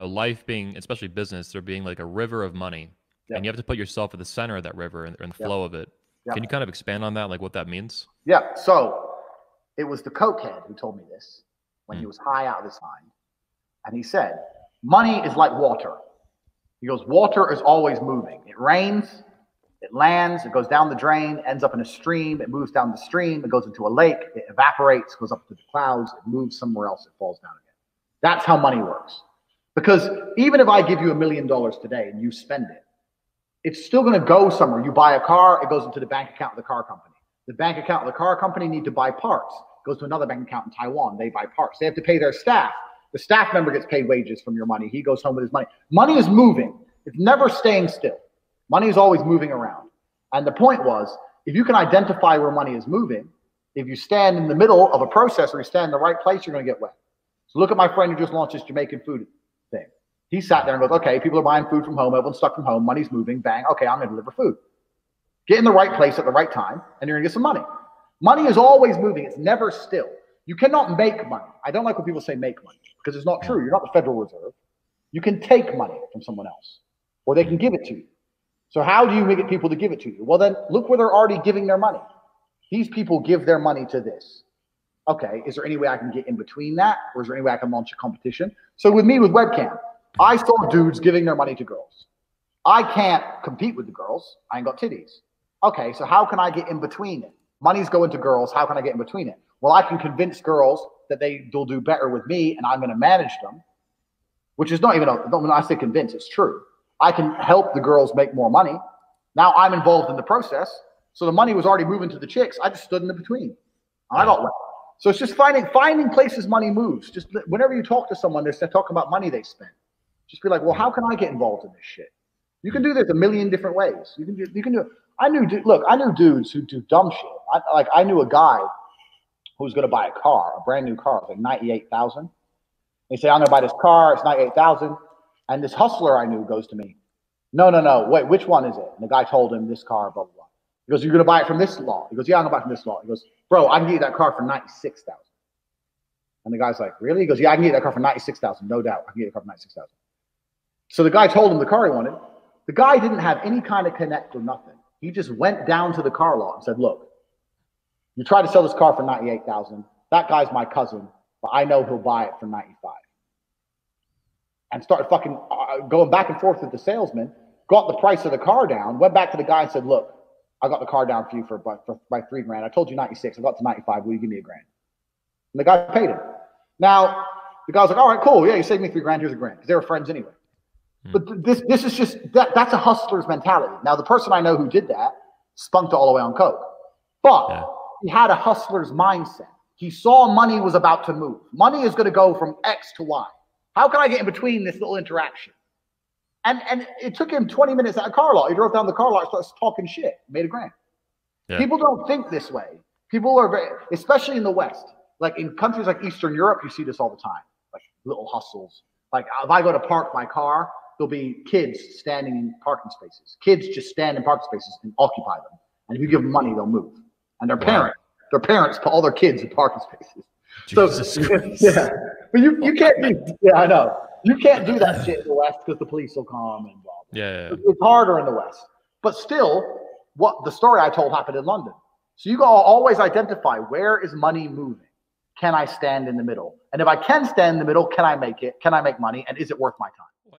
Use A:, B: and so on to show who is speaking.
A: life being, especially business, there being like a river of money, and
B: Yep.
A: you have to put yourself at the center of that river and the
B: Yep.
A: flow of it. Can you
B: Yep.
A: kind of expand on that, like what that means?
B: Yeah. So it was the cokehead who told me this when he
A: Mm.
B: was high out of his mind. And he said, money is like water. He goes, water is always moving. It rains, it lands, it goes down the drain, ends up in a stream, it moves down the stream, it goes into a lake, it evaporates, goes up to the clouds, it moves somewhere else, it falls down again. That's how money works. Because even if I give you $1,000,000 today and you spend it, it's still going to go somewhere. You buy a car, it goes into the bank account of the car company. The bank account of the car company need to buy parts. It goes to another bank account in Taiwan. They buy parts. They have to pay their staff. The staff member gets paid wages from your money. He goes home with his money. Money is moving. It's never staying still. Money is always moving around. And the point was, if you can identify where money is moving, if you stand in the middle of a process or you stand in the right place, you're going to get wet. So look at my friend who just launched this Jamaican food thing. He sat there and goes, okay, people are buying food from home. Everyone's stuck from home. Money's moving. Bang. Okay, I'm going to deliver food. Get in the right place at the right time, and you're going to get some money. Money is always moving. It's never still. You cannot make money. I don't like when people say make money because it's not true. You're not the Federal Reserve. You can take money from someone else, or they can give it to you. So how do you get people to give it to you? Well, then look where they're already giving their money. These people give their money to this. Okay, is there any way I can get in between that? Or is there any way I can launch a competition? So with me, with webcam, I saw dudes giving their money to girls. I can't compete with the girls. I ain't got titties. Okay, so how can I get in between it? Money's going to girls. How can I get in between it? Well, I can convince girls that they'll do better with me and I'm going to manage them, which is not even, when I say convince, it's true. I can help the girls make more money. Now I'm involved in the process. So the money was already moving to the chicks. I just stood in the between. I got wet. So it's just finding places money moves. Just whenever you talk to someone, they're talking about money they spend. Just be like, well, how can I get involved in this shit? You can do this a million different ways. You can do it. I knew dudes who do dumb shit. I knew a guy who was going to buy a car, a brand new car, like $98,000. He said, I'm going to buy this car. It's $98,000. And this hustler I knew goes to me, no, wait, which one is it? And the guy told him this car, blah, blah, blah. He goes, you're going to buy it from this lot? He goes, yeah, I'm going to buy it from this lot. He goes, bro, I can get you that car for $96,000. And the guy's like, really? He goes, yeah, I can get you that car for $96,000. No doubt. I can get you the car for $96,000. So the guy told him the car he wanted. The guy didn't have any kind of connect or nothing. He just went down to the car lot and said, look, you tried to sell this car for $98,000. That guy's my cousin, but I know he'll buy it for $95,000. And started fucking going back and forth with the salesman, got the price of the car down, went back to the guy and said, look, I got the car down for you by $3,000. I told you 96. I got to 95. Will you give me $1,000? And the guy paid him. Now, the guy's like, all right, cool. Yeah, you saved me $3,000. Here's $1,000. Because they were friends anyway. But this is just, that's a hustler's mentality. Now, the person I know who did that spunked all the way on coke. But he had a hustler's mindset. He saw money was about to move. Money is going to go from X to Y. How can I get in between this little interaction? And it took him 20 minutes at a car lot. He drove down the car lot, starts talking shit, made $1,000. Yeah. People don't think this way. People are very, especially in the West, like in countries like Eastern Europe, you see this all the time, like little hustles. Like if I go to park my car, there'll be kids standing in parking spaces. Kids just stand in parking spaces and occupy them. And if you give them money, they'll move. And their parents put all their kids in parking spaces. Jesus Christ. Yeah, but you can't do. Yeah, I know. You can't do that shit in the West because the police will come and blah, blah. Yeah. It's harder in the West. But still, what the story I told happened in London. So you gotta always identify, where is money moving? Can I stand in the middle? And if I can stand in the middle, can I make it? Can I make money? And is it worth my time?